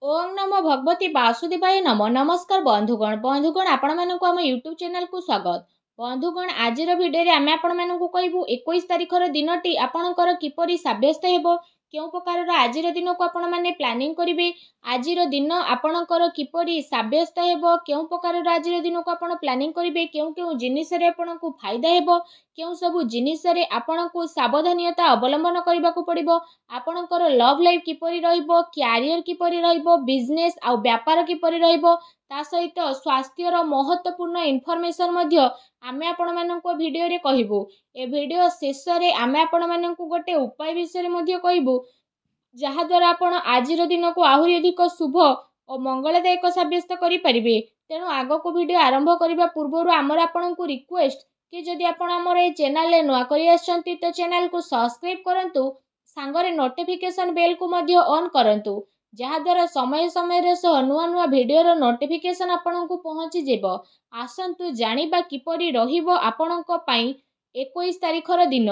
ओम नमो भगवती वासुदेवाय नमो नमस्कार बंधुगण आपण मानक आम यूट्यूब चैनल को स्वागत। बंधुगण आज भिडियो आम आपण मानक कहबू 21 तारिखर दिनटी आपणकर किपरि साब्यस्त हेबो क्यों प्रकार आज दिन को आपण माने प्लानिंग करेंगे। आज दिन आपणकर किपरि साब्यस्त हेबो क्यों प्रकार आज दिन को आपण प्लानिंग करेंगे, क्यों क्यों जिनिस रे आपणको फायदा हेबो, क्यों सब जिनिस रे आपणको सावधानियता अवलंबन करबा को पड़िबो, आपणकर लव लाइफ किपरि रहिबो, क्यारियर किपरि रहिबो, बिजनेस आ व्यापार किपरि रहिबो, ता सहित स्वास्थ्यर महत्वपूर्ण इनफॉरमेशन मध्य आमे आपण माननको वीडियो रे कहिबो। ए वीडियो शेष रे आमे आपण माननको गोटे उपाय विषय मध्य कहिबो जहा द्वारा आपण आज दिन को आहुरी अधिक शुभ और मंगलदायक साब्यस्त करि परिबे। तेणु आग को वीडियो आरंभ करबा पूर्व आमर आपनकु रिक्वेस्ट कि जदि आपण हमर ए चैनल ले नुआ करि आछंती तो चैनल को सब्सक्राइब करंतु, सांगरे नोटिफिकेशन बेल को मध्य ऑन करंतु, जहा द्वारा समय समय रे सह नुआ नुआ वीडियो रो नोटिफिकेशन आपनकु पहुंची जेबो। आसंतु जानिबा किपरि रहिबो आपनक पई 21 तारिखर दिन।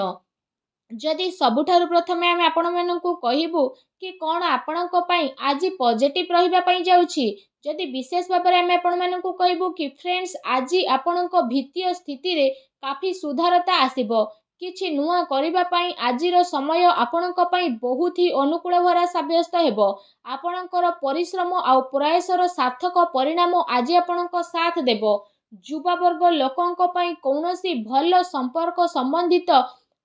जदि सबुठारु प्रथमे आमे आपण मानकु कहिबु कि कौन आपणक पई आज पॉजिटिव रहिबा पई जाउछि। जदि विशेष भाबरे आमे आपण मानकु कहिबु कि फ्रेंड्स आज आपणक भित्तीय स्थिति रे काफी सुधारता आसीबो, किछि नुआ करिबा पई आजिर समय आपणक पई बहुत ही अनुकूल भरा साब्यस्त हेबो। आपणकर परिश्रम आ प्रयासर सार्थक परिणाम आज आपणक साथ देबो। युवा वर्ग लोकंक पई कौनसी भल संपर्क संबंधित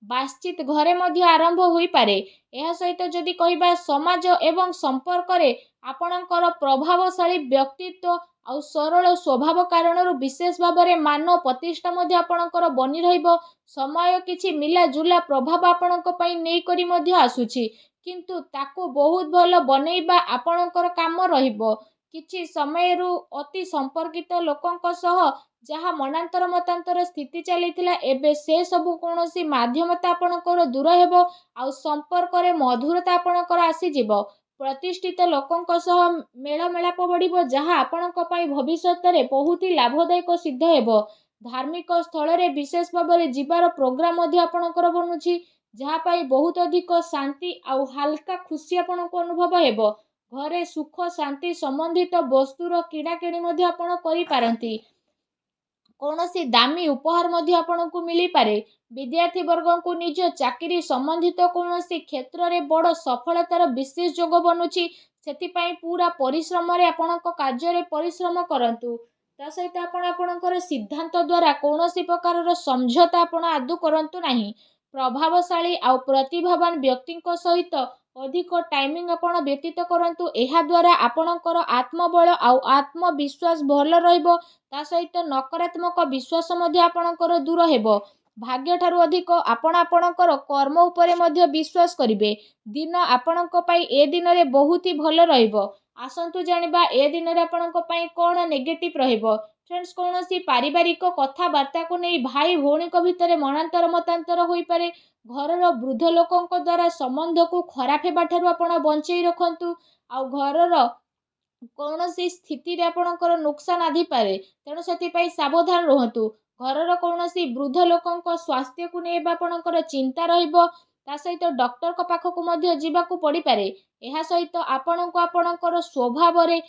बातचीत घरे मध्य आरंभ होई पारे। यह सहित जदि कहिबा समाज एवं संपर्क रे आपणकर प्रभावशाली व्यक्तित्व आ सरल स्वभाव कारणरू विशेष भाबरे मान प्रतिष्ठा मध्य आपणकर बनी रहिबो। समय किछि मिला जुला प्रभाव आपणक पई नै करी मध्य आसुछि, किंतु ताको बहुत भल बनेइबा आपणकर काम रहिबो। किछि समयरू अति संपर्कित लोकंक सह जहाँ मनांतर मतांतर स्थिति चलीथिला एबे से सबु कोनोसी माध्यमता आपणकर दूर हेबो आ संपर्क रे मधुरता आपणकर आसी जिवो। प्रतिष्ठित लोकंक सह मेल मेलाप बढ़िबो, जहाँ आपणक पई भविष्यत रे बहुत ही लाभदायक सिद्ध हेबो। धार्मिक स्थल रे विशेष भाबरे जिबार प्रोग्राम मध्य आपणकर बनुछि, जहाँ पाई बहुत अधिक शांति आ हल्का खुशी आपणको अनुभव हेबो। घरे सुख शांति संबंधित वस्तुर किणाकिणी मध्य आपण करि पारंती। कौनसी दामी उपहार मध्य आपणको मिली पारे। विद्यार्थी वर्ग को निज चाकरी संबंधित कौनसी क्षेत्र रे बड़ सफलतार विशेष योग बनुछि, सेतिपई पूरा परिश्रम रे आपणको कार्य रे परिश्रम करंतु। ता सहित आपणकर सिद्धांत द्वारा कौनसी प्रकार समझौता आपण आदु करंतु नाही। प्रभावशाली आ प्रतिभावान व्यक्तिंक सहित अधिक टाइमिंग आपण व्यतीत करंतु। एहा द्वारा आपणकर आत्मबल आ आत्मविश्वास भल रहिबो। ता सहित नकारात्मक विश्वास मध्य आपणकर दूर हेबो। भाग्य ठारू अधिक आपण आपणकर कर्म उपरे मध्य विश्वास करिवे। दिन आपणक पई ए दिन रे बहुत ही भल रहिबो। आसंतु जानिबा ए दिन रे आपणक पई कोन नेगेटिव रहिबो। फ्रेंड्स, कौनसी पारिवारिक कथाबार्ता को नहीं भाई भौणी भितर मनांतर मतांतर होई पारे। घरर वृद्ध लोकंक द्वारा संबंध को खराब हेबा ठारू आपण बंचेई रखंतु। आ घरर कौनसी स्थिति रे आपणकर नुकसान आदि पारे, तेणु सेतिपई सावधान रहंतु। घरर कौनसी वृद्ध लोकंक स्वास्थ्य को नहीं आपणकर चिंता रहिबो। ता सहित डॉक्टर को पाखकु मध्य जीवाकु पड़ी पारे। एहा सहित आपणको आपणकर स्वभाव रे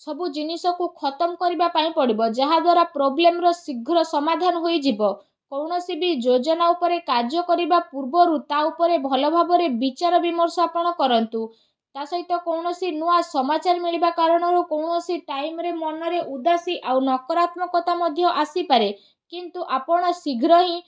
सबु जिनिस को खत्म करबा पई पड़िबो, जहा द्वारा प्रॉब्लम रो शीघ्र समाधान होई जिवो। कौनसी भी योजना उपरे कार्य करिबा पूर्वरु ता उपरे भल भाबरे विचार विमर्श आपण करंतु। ता सहित कौनसी नुआ समाचार मिलिबा कारणरू कौनसी टाइम रे मन रे उदासी आ नकारात्मकता मध्य आसी पारे, किंतु आपण शीघ्र ही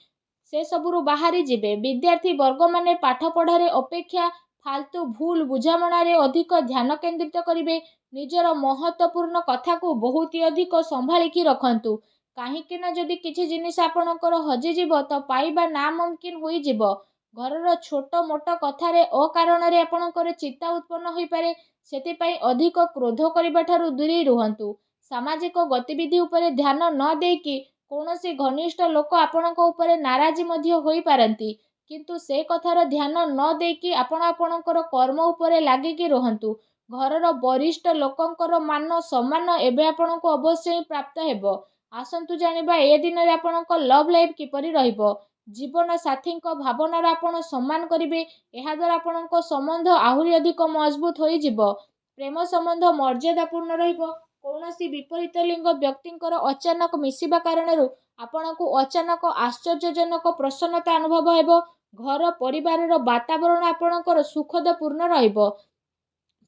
से सबुरु बाहरी जिबे। विद्यार्थी वर्ग माने पाठ पढ़ारे अपेक्षा फालतू भूल बुझामणा रे अधिक ध्यान केंद्रित करिवे। निजर महत्वपूर्ण कथा को बहुत ही अधिक संभालिकी रखंतु, काहींकि ना जदि किछि जिनिस आपणकर हजि जिवो तो पाइबा नामुमकिन होई जिवो। घरर छोट मोट कथारे अकारण रे आपणकर चिंता उत्पन्न होई पारे, सेतिपई अधिक क्रोध करिबा ठारू दूरी रुहंतु। सामाजिक गतिविधि उपरे ध्यान न देकी कौनसी घनिष्ठ लोक आपणक उपरे नाराजी मध्य होई पारंती, किंतु से कथार ध्यान न देकी आपण आपणकर कर्म उपरे लागिकी रहंतु। घरर वरिष्ठ लोकंकर मान सम्मान एबे आपणको अवश्य ही प्राप्त हेबो। आसंतु जानिबा ए दिन रे आपणक लव लाइफ किपरि रहिबो। जीवन साथी भावनार आपण सम्मान करिवे। एहा द्वारा आपणको संबंध आहुरी अधिक मजबूत होई जिवो। ପ୍ରେମ ସମ୍ବନ୍ଧ ମର୍ଯ୍ୟାଦାପୂର୍ଣ୍ଣ ରହିବ। କୌଣସି ବିପରୀତ ଲିଙ୍ଗ ବ୍ୟକ୍ତିଙ୍କର ଅଚାନକ ମିଶିବା କାରଣରୁ ଆପଣଙ୍କୁ ଅଚାନକ ଆଶ୍ଚର୍ଯ୍ୟଜନକ ପ୍ରସନ୍ନତା ଅନୁଭବ ହେବ। ଘର ପରିବାରର ବାତାବରଣ ଆପଣଙ୍କର ସୁଖଦପୂର୍ଣ୍ଣ ରହିବ।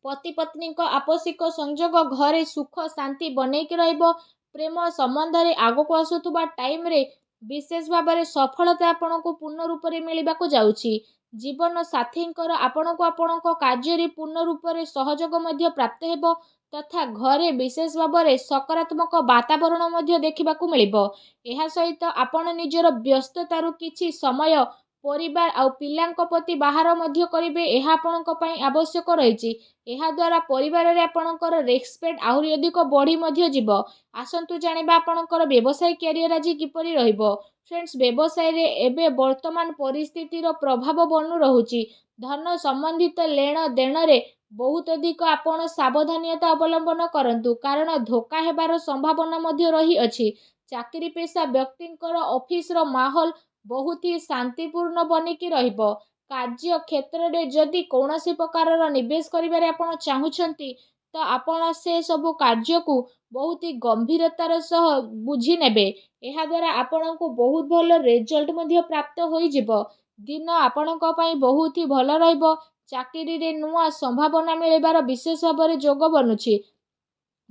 ପତି ପତ୍ନୀଙ୍କ ଆପୋଷିକ ସଂଯୋଗ ଘରେ ସୁଖ ଶାନ୍ତି ବନେଇକି ରହିବ। ପ୍ରେମ ସମ୍ବନ୍ଧରେ ଆଗକୁ ଆସୁଥିବା ଟାଇମରେ ବିଶେଷ ଭାବରେ ସଫଳତା ଆପଣଙ୍କୁ ପୂର୍ଣ୍ଣ ରୂପରେ ମିଳିବାକୁ ଯାଉଛି। ଜୀବନ ସାଥୀଙ୍କର ଆପଣଙ୍କୁ ଆପଣଙ୍କ କାର୍ଯ୍ୟରେ ପୂର୍ଣ୍ଣ ରୂପରେ ସହଯୋଗ ମଧ୍ୟ ପ୍ରାପ୍ତ ହେବ ତଥା ଘରେ ବିଶେଷ ଭାବରେ ସକାରାତ୍ମକ ବାତାବରଣ ମଧ୍ୟ ଦେଖିବାକୁ ମିଳିବ। ଏହା ସହିତ ଆପଣ ନିଜର ବ୍ୟସ୍ତତାରୁ କିଛି ସମୟ ପରିବାର ଆଉ ପିଲାଙ୍କ ପ୍ରତି ବାହାର ମଧ୍ୟ କରିବେ। ଏହା ଆପଣଙ୍କ ପାଇଁ ଆବଶ୍ୟକ ରହିଛି। ଏହାଦ୍ୱାରା ପରିବାରରେ ଆପଣଙ୍କର ରେସ୍ପେକ୍ଟ ଆହୁରି ଅଧିକ ବଢ଼ି ମଧ୍ୟ ଯିବ। ଆସନ୍ତୁ ଜାଣିବା ଆପଣଙ୍କର ବ୍ୟବସାୟ କ୍ୟାରିୟର ଆଜି କିପରି ରହିବ। ଫ୍ରେଣ୍ଡସ୍, ବ୍ୟବସାୟରେ ଏବେ ବର୍ତ୍ତମାନ ପରିସ୍ଥିତିର ପ୍ରଭାବ ବନୁ ରହୁଛି। ଧନ ସମ୍ବନ୍ଧିତ ଲେଣ ଦେଣରେ ବହୁତ ଅଧିକ ଆପଣ ସାବଧାନତା ଅବଲମ୍ବନ କରନ୍ତୁ, କାରଣ ଧୋକା ହେବାର ସମ୍ଭାବନା ମଧ୍ୟ ରହିଅଛି। ଚାକିରି ପେଶା ବ୍ୟକ୍ତିଙ୍କର ଅଫିସର ମାହୋଲ ବହୁତ ହି ଶାନ୍ତିପୂର୍ଣ୍ଣ ବନିକି ରହିବ। କାର୍ଯ୍ୟ କ୍ଷେତ୍ରରେ ଯଦି କୌଣସି ପ୍ରକାରର ନିବେଶ କରିବାରେ ଆପଣ ଚାହୁଁଛନ୍ତି ତ ଆପଣ ସେ ସବୁ କାର୍ଯ୍ୟକୁ ବହୁତ ହି ଗମ୍ଭୀରତାର ସହ ବୁଝି ନେବେ। ଏହାଦ୍ୱାରା ଆପଣଙ୍କୁ ବହୁତ ଭଲ ରେଜଲ୍ଟ ମଧ୍ୟ ପ୍ରାପ୍ତ ହୋଇଯିବ। ଦିନ ଆପଣଙ୍କ ପାଇଁ ବହୁତ ହି ଭଲ ରହିବ। ଚାକିରିରେ ନୂଆ ସମ୍ଭାବନା ମିଳିବାର ବିଶେଷ ଭାବରେ ଯୋଗ ବନୁଛି।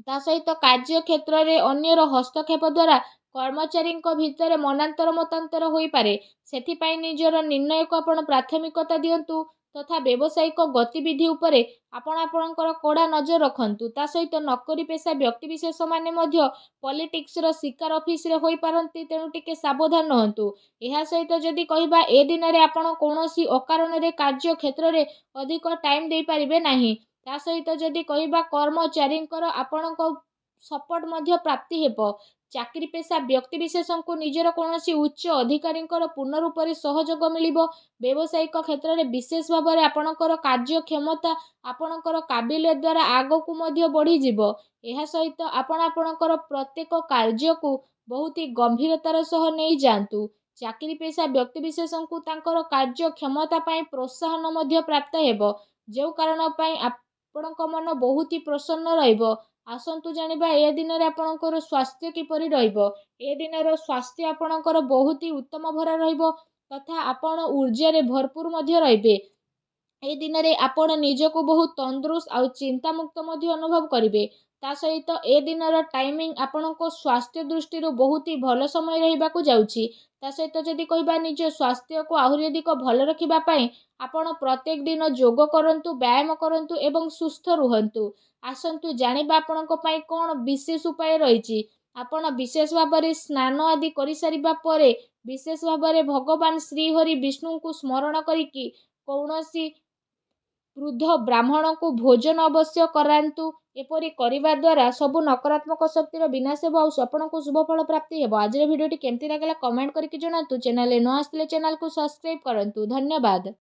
ତା ସହିତ କାର୍ଯ୍ୟ କ୍ଷେତ୍ରରେ ଅନ୍ୟର ହସ୍ତକ୍ଷେପ ଦ୍ୱାରା କର୍ମଚାରୀଙ୍କ ଭିତରେ ମନାନ୍ତର ମତାନ୍ତର ହୋଇପାରେ। ସେଥିପାଇଁ ନିଜର ନିର୍ଣ୍ଣୟକୁ ଆପଣ ପ୍ରାଥମିକତା ଦିଅନ୍ତୁ ତଥା ବ୍ୟବସାୟିକ ଗତିବିଧି ଉପରେ ଆପଣ ଆପଣଙ୍କର କଡ଼ା ନଜର ରଖନ୍ତୁ। ତା ସହିତ ନୋକରୀ ପେଶା ବ୍ୟକ୍ତିବିଶେଷମାନେ ମଧ୍ୟ ପଲିଟିକ୍ସର ଶିକାର ଅଫିସରେ ହୋଇପାରନ୍ତି, ତେଣୁ ଟିକେ ସାବଧାନ ରୁହନ୍ତୁ। ଏହା ସହିତ ଯଦି କହିବା ଏ ଦିନରେ ଆପଣ କୌଣସି ଅକାରଣରେ କାର୍ଯ୍ୟ କ୍ଷେତ୍ରରେ ଅଧିକ ଟାଇମ ଦେଇପାରିବେ ନାହିଁ। ତା ସହିତ ଯଦି କହିବା କର୍ମଚାରୀଙ୍କର ଆପଣଙ୍କ ସପୋର୍ଟ ମଧ୍ୟ ପ୍ରାପ୍ତି ହେବ। ଚାକିରି ପେଶା ବ୍ୟକ୍ତିବିଶେଷଙ୍କୁ ନିଜର କୌଣସି ଉଚ୍ଚ ଅଧିକାରୀଙ୍କର ପୂର୍ଣ୍ଣ ରୂପରେ ସହଯୋଗ ମିଳିବ। ବ୍ୟବସାୟିକ କ୍ଷେତ୍ରରେ ବିଶେଷ ଭାବରେ ଆପଣଙ୍କର କାର୍ଯ୍ୟକ୍ଷମତା ଆପଣଙ୍କର କାବିଲିୟତ ଦ୍ୱାରା ଆଗକୁ ମଧ୍ୟ ବଢ଼ିଯିବ। ଏହା ସହିତ ଆପଣ ଆପଣଙ୍କର ପ୍ରତ୍ୟେକ କାର୍ଯ୍ୟକୁ ବହୁତ ହି ଗମ୍ଭୀରତାର ସହ ନେଇଯାଆନ୍ତୁ। ଚାକିରି ପେଶା ବ୍ୟକ୍ତିବିଶେଷଙ୍କୁ ତାଙ୍କର କାର୍ଯ୍ୟକ୍ଷମତା ପାଇଁ ପ୍ରୋତ୍ସାହନ ମଧ୍ୟ ପ୍ରାପ୍ତ ହେବ, ଯେଉଁ କାରଣ ପାଇଁ ଆପଣଙ୍କ ମନ ବହୁତ ହି ପ୍ରସନ୍ନ ରହିବ। ଆସନ୍ତୁ ଜାଣିବା ଏ ଦିନରେ ଆପଣଙ୍କର ସ୍ୱାସ୍ଥ୍ୟ କିପରି ରହିବ। ଏ ଦିନର ସ୍ୱାସ୍ଥ୍ୟ ଆପଣଙ୍କର ବହୁତ ହି ଉତ୍ତମ ଭରା ରହିବ ତଥା ଆପଣ ଊର୍ଜାରେ ଭରପୁର ମଧ୍ୟ ରହିବେ। ଏ ଦିନରେ ଆପଣ ନିଜକୁ ବହୁତ ତନ୍ଦୁରୁସ୍ତ ଆଉ ଚିନ୍ତାମୁକ୍ତ ମଧ୍ୟ ଅନୁଭବ କରିବେ। ତା ସହିତ ଏ ଦିନର ଟାଇମିଂ ଆପଣଙ୍କ ସ୍ୱାସ୍ଥ୍ୟ ଦୃଷ୍ଟିରୁ ବହୁତ ହି ଭଲ ସମୟ ରହିବାକୁ ଯାଉଛି। ତା ସହିତ ଯଦି କହିବା ନିଜ ସ୍ୱାସ୍ଥ୍ୟକୁ ଆହୁରି ଅଧିକ ଭଲ ରଖିବା ପାଇଁ ଆପଣ ପ୍ରତ୍ୟେକ ଦିନ ଯୋଗ କରନ୍ତୁ, ବ୍ୟାୟାମ କରନ୍ତୁ ଏବଂ ସୁସ୍ଥ ରୁହନ୍ତୁ। ଆସନ୍ତୁ ଜାଣିବା ଆପଣଙ୍କ ପାଇଁ କ'ଣ ବିଶେଷ ଉପାୟ ରହିଛି। ଆପଣ ବିଶେଷ ଭାବରେ ସ୍ନାନ ଆଦି କରିସାରିବା ପରେ ବିଶେଷ ଭାବରେ ଭଗବାନ ଶ୍ରୀହରି ବିଷ୍ଣୁଙ୍କୁ ସ୍ମରଣ କରିକି କୌଣସି ବୃଦ୍ଧ ବ୍ରାହ୍ମଣଙ୍କୁ ଭୋଜନ ଅବଶ୍ୟ କରାନ୍ତୁ। ଏପରି କରିବା ଦ୍ୱାରା ସବୁ ନକାରାତ୍ମକ ଶକ୍ତିର ବିନାଶ ହେବ ଆଉ ଆପଣଙ୍କୁ ଶୁଭଫଳ ପ୍ରାପ୍ତି ହେବ। ଆଜିର ଭିଡ଼ିଓଟି କେମିତି ଲାଗିଲା କମେଣ୍ଟ କରିକି ଜଣାନ୍ତୁ। ଚ୍ୟାନେଲରେ ନ ଆସିଥିଲେ ଚ୍ୟାନେଲକୁ ସବସ୍କ୍ରାଇବ କରନ୍ତୁ। ଧନ୍ୟବାଦ।